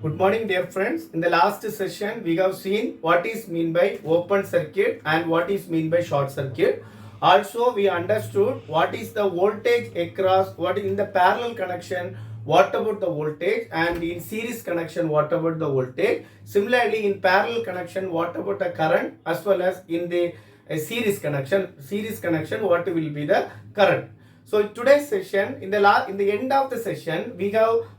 Good morning, dear friends. In the last session, we have seen what is mean by open circuit and what is mean by short circuit. Also, we understood what is the voltage across, what in the parallel connection, what about the voltage, and in series connection, what about the voltage. Similarly, in parallel connection, what about the current, as well as in the series connection, what will be the current. So today's session, in the end of the session,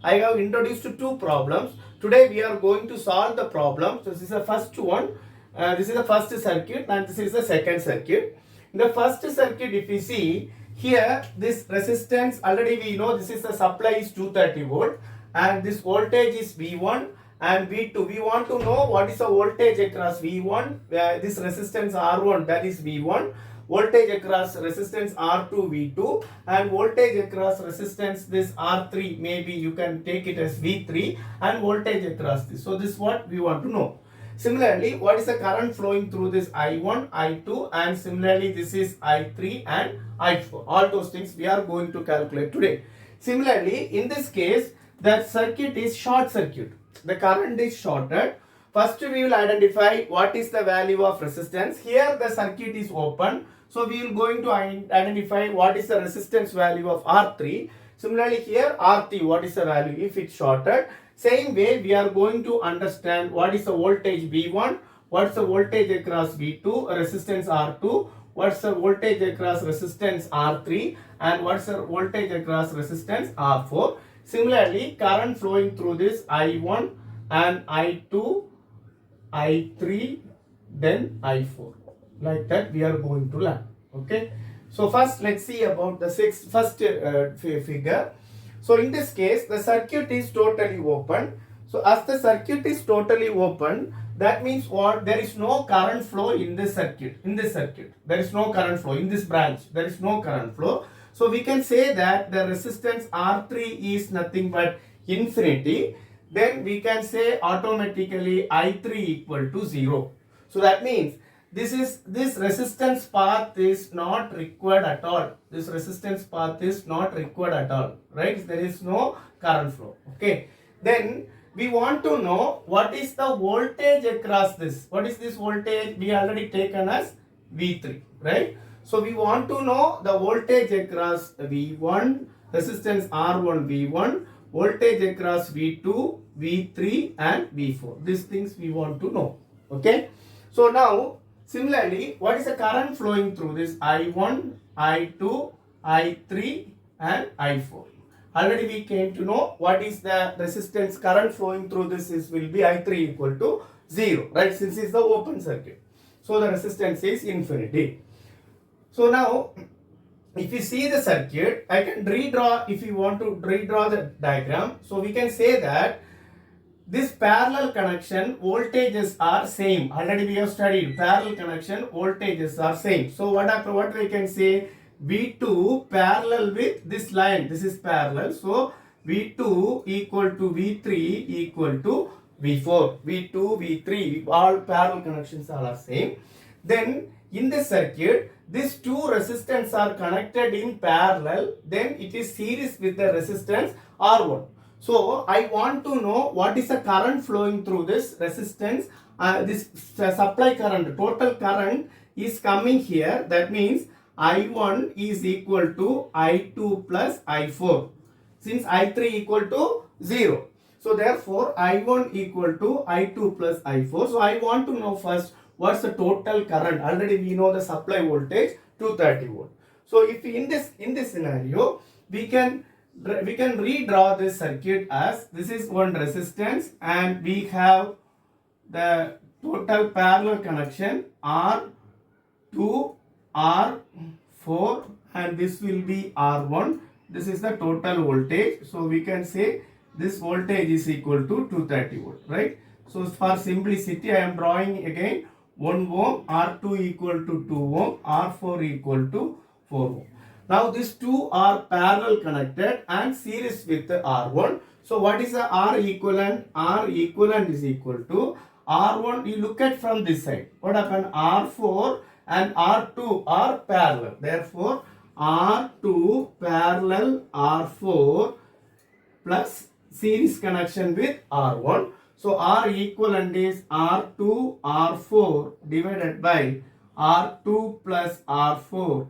I have introduced two problems. Today we are going to solve the problem. So this is the first one. This is the first circuit and this is the second circuit. In the first circuit, if you see here, this resistance already we know this is the supply is 230 volt and this voltage is V1 and V2. We want to know what is the voltage across V1. This resistance R1, that is V1. Voltage across resistance R2 V2 and voltage across resistance this R3, maybe you can take it as V3, and voltage across this. So this is what we want to know. Similarly, what is the current flowing through this I1, I2, and similarly this is I3 and I4. All those things we are going to calculate today. Similarly, in this case, the circuit is short circuit. The current is shorted. First, we will identify what is the value of resistance. Here, the circuit is open. So, we will going to identify what is the resistance value of R3. Similarly, here R3, what is the value if it's shorted. Same way, we are going to understand what is the voltage V1, what's the voltage across V2, resistance R2, what's the voltage across resistance R3, and what's the voltage across resistance R4. Similarly, current flowing through this I1 and I2, I3, then I4. Like that we are going to learn. Okay. So first let's see about the first figure. So in this case the circuit is totally open. So as the circuit is totally open, that means what? There is no current flow in this circuit. There is no current flow in this branch. There is no current flow. So we can say that the resistance R3 is nothing but infinity. Then we can say automatically I3 equal to 0. So that means this resistance path is not required at all. This resistance path is not required at all. Right? There is no current flow. Okay. Then we want to know what is the voltage across this. What is this voltage? We already taken as V3. Right? So we want to know the voltage across V1, resistance R1 V1, voltage across V2, V3 and V4. These things we want to know. Okay. So now similarly, what is the current flowing through this I1, I2, I3 and I4. Already we came to know what is the resistance current flowing through this will be I3 equal to 0. Right. Since it's the open circuit. So the resistance is infinity. So now, if you see the circuit, I can redraw, if you want to redraw the diagram. So we can say that this parallel connection voltages are same. Already we have studied parallel connection voltages are same. So what we can say, V2 parallel with this line. This is parallel. So V2 equal to V3 equal to V4. V2, V3, all parallel connections are same. Then in the circuit, these two resistors are connected in parallel. Then it is series with the resistance R1. So I want to know what is the current flowing through this resistance. This supply current, total current is coming here. That means I1 is equal to I2 plus I4. Since I3 equal to 0. So therefore I1 equal to I2 plus I4. So I want to know first what's the total current. Already we know the supply voltage 230 volt. So if in this scenario we can redraw this circuit as this is one resistance and we have the total parallel connection R2, R4 and this will be R1. This is the total voltage. So we can say this voltage is equal to 230 volt, right? So for simplicity I am drawing again 1 ohm, R2 equal to 2 ohm, R4 equal to 4 ohm. Now these two are parallel connected and series with the R1. So what is the R equivalent? R equivalent is equal to R1. You look at from this side. What happened? R4 and R2 are parallel. Therefore R2 parallel R4 plus series connection with R1. So R equivalent is R2 R4 divided by R2 plus R4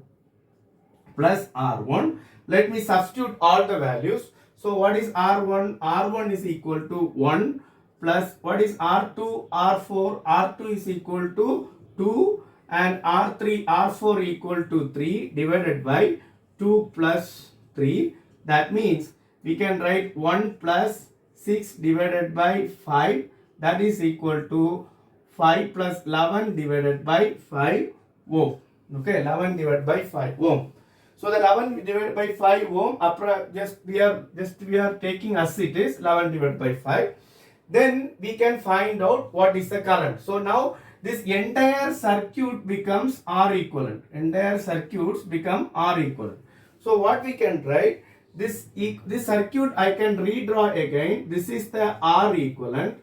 plus R1. Let me substitute all the values. So what is R1? R1 is equal to 1 plus what is R2? R4? R2 is equal to 2 and R3, R4 equal to 3 divided by 2 plus 3. That means we can write 1 plus 6 divided by 5, that is equal to 5 plus 11 divided by 5 ohm. Okay, 11 divided by 5 ohm. So the 11 divided by 5 ohm, we are taking as it is 11 divided by 5. Then we can find out what is the current. So now this entire circuit becomes R equivalent. Entire circuits become R equivalent. So what we can write, this circuit I can redraw again. This is the R equivalent.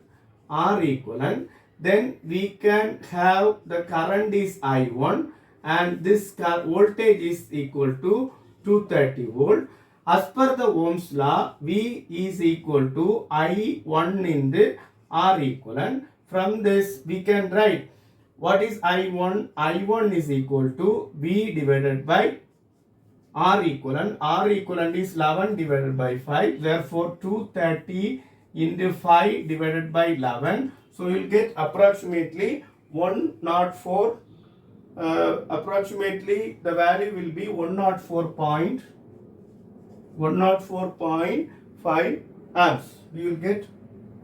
Then we can have the current is I1 and this voltage is equal to 230 volt. As per the Ohm's law, V is equal to I1 in the R equivalent. From this we can write what is I1? I1 is equal to V divided by R equivalent. R equivalent is 11 divided by 5. Therefore 230 into 5 divided by 11. So you will get approximately 104. Approximately the value will be 104.5 amps. We will get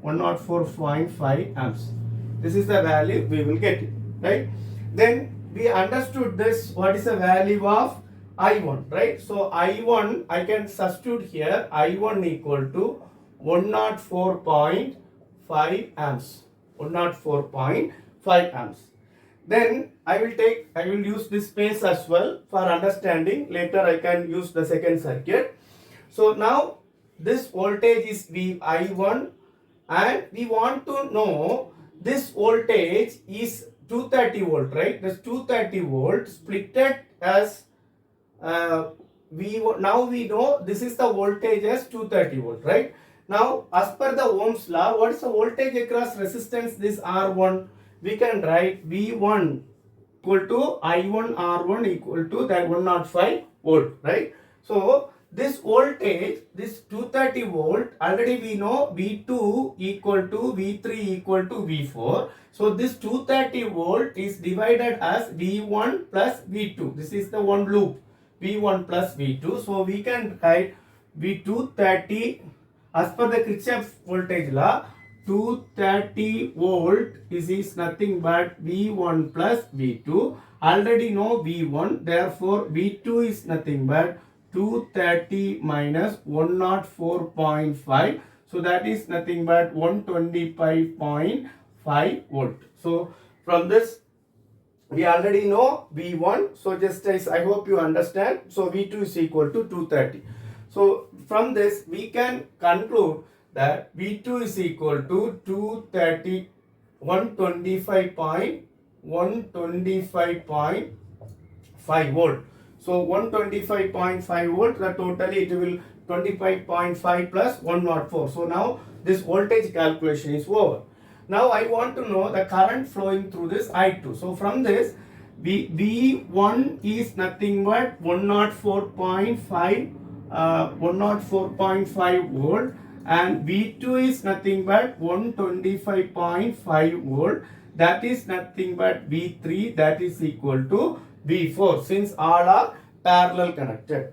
104.5 amps. This is the value we will get it, right? Then we understood this, what is the value of I1, right? So I1 I can substitute here, I1 equal to 104.5 amps. 104.5 amps. Then I will use this space as well for understanding. Later I can use the second circuit. So now this voltage is I1 and we want to know this voltage is 230 volt, right? This 230 volt splitted as now we know this is the voltage as 230 volt, right? Now as per the Ohm's law, what is the voltage across resistance this R1? We can write V1 equal to I1 R1 equal to that 105 volt, right? So this voltage, this 230 volt, already we know V2 equal to V3 equal to V4. So this 230 volt is divided as V1 plus V2. This is the one loop, V1 plus V2. So we can write V230 as per the Kirchhoff voltage law. 230 volt is nothing but V1 plus V2. Already know V1, therefore V2 is nothing but 230 minus 104.5. So that is nothing but 125.5 volt. So from this we already know V1. So just as I hope you understand. So V2 is equal to 230. So from this we can conclude that V2 is equal to 230, 125.5 volt. So 125.5 volt, the totally it will 25.5 plus 104. So now this voltage calculation is over. Now I want to know the current flowing through this I2. So from this V1 is nothing but 104.5 volt. And V2 is nothing but 125.5 volt. That is nothing but V3, that is equal to V4, since all are parallel connected.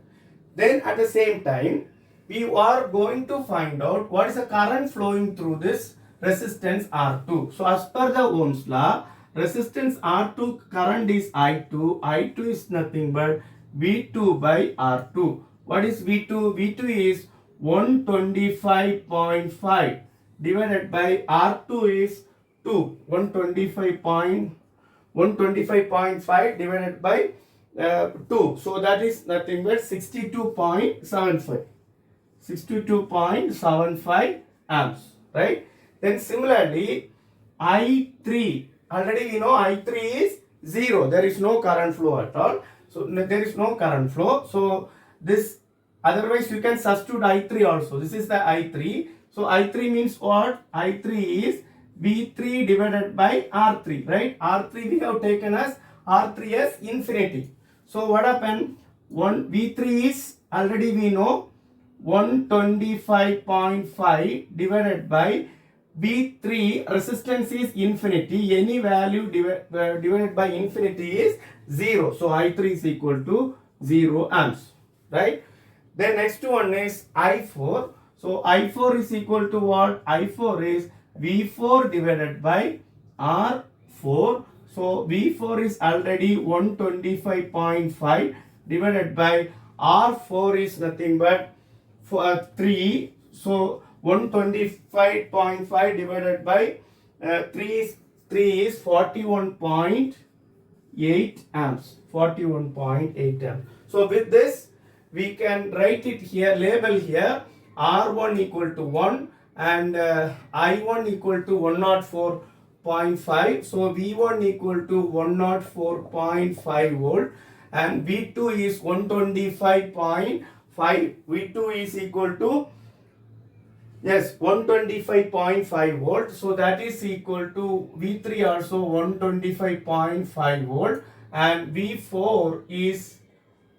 Then at the same time, we are going to find out what is the current flowing through this resistance R2. So as per the Ohm's law, resistance R2 current is I2. I2 is nothing but V2 by R2. What is V2? V2 is 125.5 divided by R2 is 2. 125.5 divided by 2. So that is nothing but 62.75. 62.75 amps, right? Then similarly, I3, already we know I3 is 0. There is no current flow at all. So there is no current flow. So this, otherwise you can substitute I3 also. This is the I3. So I3 means what? I3 is V3 divided by R3, right? R3 we have taken as R3 as infinity. So what happened? One V3 is already we know 125.5 divided by V3 resistance is infinity. Any value divided by infinity is 0. So I3 is equal to 0 amps, right? Then next one is I4. So I4 is equal to what? I4 is V4 divided by R4. So V4 is already 125.5 divided by R4 is nothing but 3. So 125.5 divided by 3 is 41.8 amps. 41.8 amps. So with this we can write it here, label here R1 equal to 1 and I1 equal to 104.5. So V1 equal to 104.5 volt and V2 is 125.5. V2 is equal to 125.5 volt. So that is equal to V3 also 125.5 volt and V4 is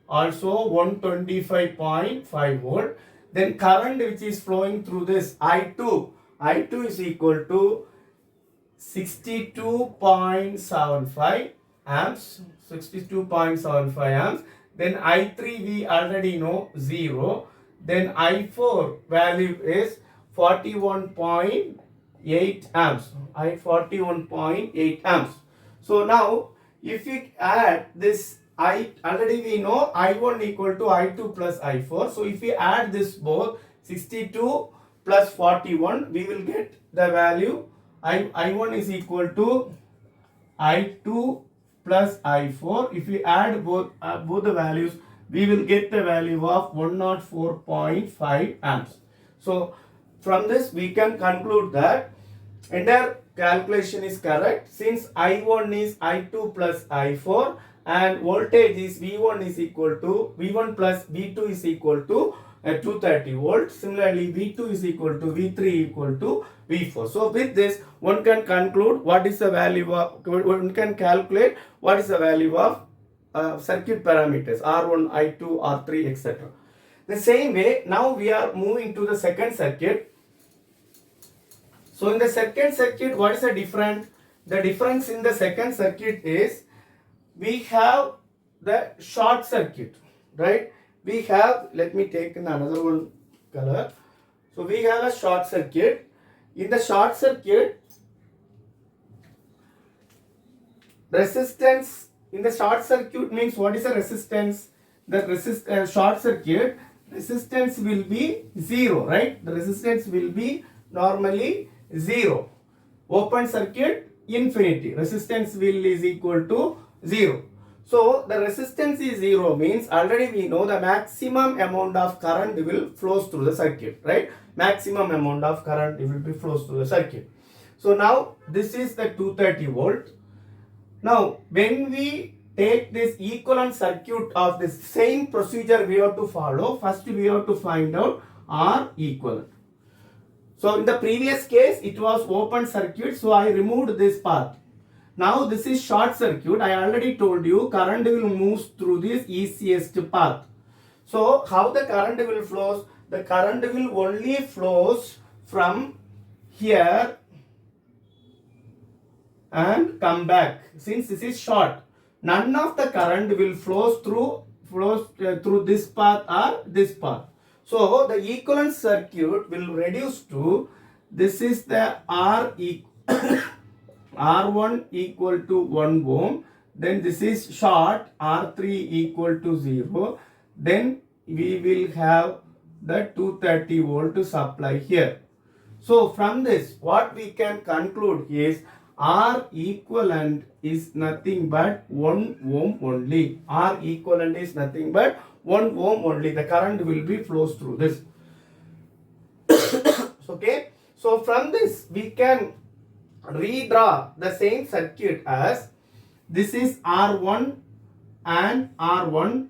also 125.5 volt. Then current which is flowing through this I2 is equal to 62.75 amps. 62.75 amps. Then I3 we already know 0. Then I4 value is 41.8 amps. 41.8 amps. So now if we add this already we know I1 equal to I2 plus I4. So if we add this both 62 plus 41 we will get the value I1 is equal to I2 plus I4. If we add both the values we will get the value of 104.5 amps. So from this we can conclude that entire calculation is correct since I1 is I2 plus I4 and voltage is V1 is equal to V1 plus V2 is equal to 230 volts. Similarly, V2 is equal to V3 equal to V4. So with this, one can conclude what is the value of, one can calculate what is the value of circuit parameters R1, I2, R3, etc. The same way, now we are moving to the second circuit. So in the second circuit, what is the difference? The difference in the second circuit is we have the short circuit, right? We have, let me take another one color. So we have a short circuit. In the short circuit, resistance in the short circuit means what is the resistance? The short circuit resistance will be 0, right? The resistance will be normally 0. Open circuit infinity. Resistance will is equal to 0. So the resistance is 0 means already we know the maximum amount of current will flows through the circuit, right? Maximum amount of current will be flows through the circuit. So now this is the 230 volt. Now when we take this equivalent circuit of the same procedure we have to follow, first we have to find out R equivalent. So in the previous case it was open circuit, so I removed this path. Now this is short circuit. I already told you current will move through this easiest path. So how the current will flows? The current will only flows from here and come back. Since this is short, none of the current will flows through this path or this path. So the equivalent circuit will reduce to this is the R1 equal to 1 ohm, then this is short R3 equal to 0, then we will have the 230 volt to supply here. So from this what we can conclude is R equivalent is nothing but 1 ohm only. R equivalent is nothing but 1 ohm only. The current will be flows through this. Okay. So from this we can redraw the same circuit as this is R1 and R1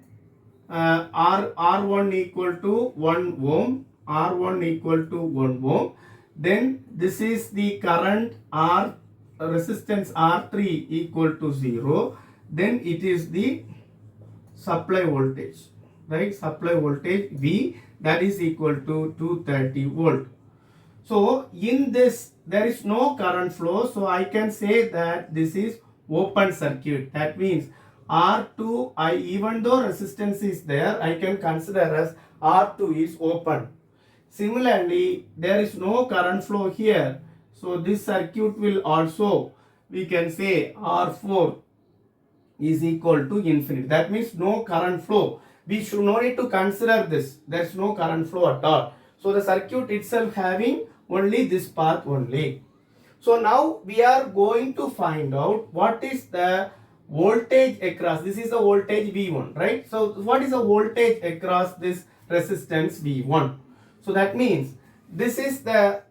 R1 equal to 1 ohm R1 equal to 1 ohm. Then this is the current R resistance R3 equal to 0. Then it is the supply voltage, right? Supply voltage V, that is equal to 230 volt. So in this there is no current flow, so I can say that this is open circuit. That means R2, even though resistance is there, I can consider as R2 is open. Similarly, there is no current flow here, so this circuit will also, we can say R4 is equal to infinity. That means no current flow. We should no need to consider this. There is no current flow at all. So the circuit itself having only this path only. So now we are going to find out what is the voltage across. This is the voltage V1, right? So what is the voltage across this resistance V1? So that means this is the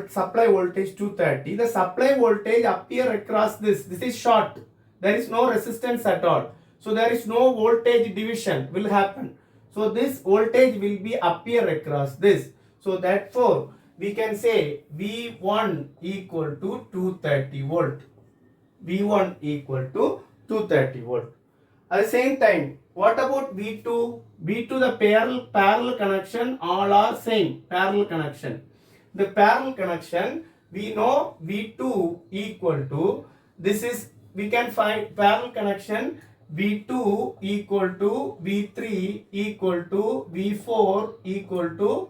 supply voltage 230. The supply voltage appear across this. This is short. There is no resistance at all. So there is no voltage division will happen. So this voltage will be appear across this. So therefore we can say V1 equal to 230 volt. V1 equal to 230 volt. At the same time, what about V2? V2 the parallel connection, all are same parallel connection. The parallel connection, we know V2 equal to, this is, we can find parallel connection V2 equal to V3 equal to V4 equal to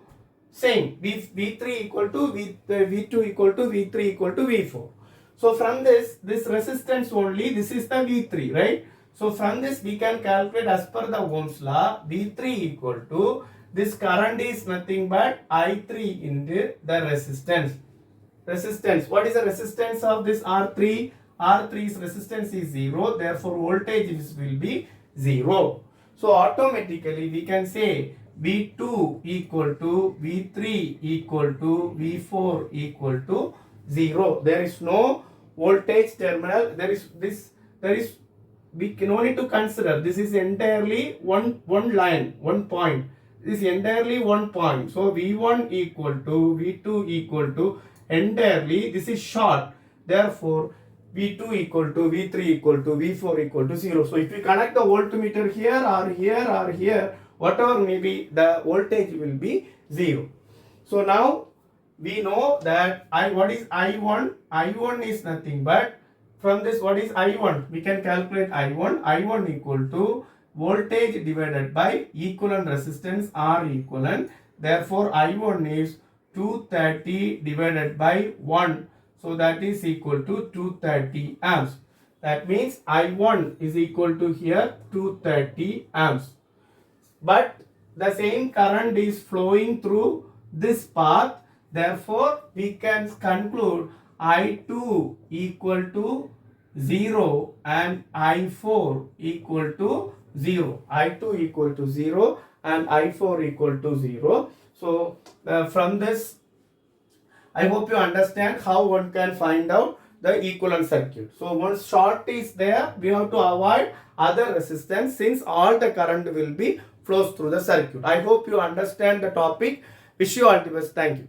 same. V3 equal to V2 equal to V3 equal to V4. So from this resistance only, this is the V3, right? So from this we can calculate as per the Ohm's law, V3 equal to, this current is nothing but I3 into the resistance. Resistance, what is the resistance of this R3? R3's resistance is 0, therefore voltage will be 0. So automatically we can say V2 equal to V3 equal to V4 equal to 0. There is no voltage terminal. We can only to consider this is entirely one line, one point. This is entirely one point. So V1 equal to V2 equal to entirely, this is short. Therefore V2 equal to V3 equal to V4 equal to 0. So if we connect the voltmeter here or here or here, whatever may be, the voltage will be 0. So now we know that what is I1? I1 is nothing but, from this what is I1? We can calculate I1. I1 equal to voltage divided by equivalent resistance R equivalent. Therefore I1 is 230 divided by 1. So that is equal to 230 amps. That means I1 is equal to here 230 amps. But the same current is flowing through this path. Therefore, we can conclude I2 equal to 0 and I4 equal to 0. I2 equal to 0 and I4 equal to 0. So, from this, I hope you understand how one can find out the equivalent circuit. So once short is there, we have to avoid other resistance since all the current will be flows through the circuit. I hope you understand the topic. Wish you all the best. Thank you.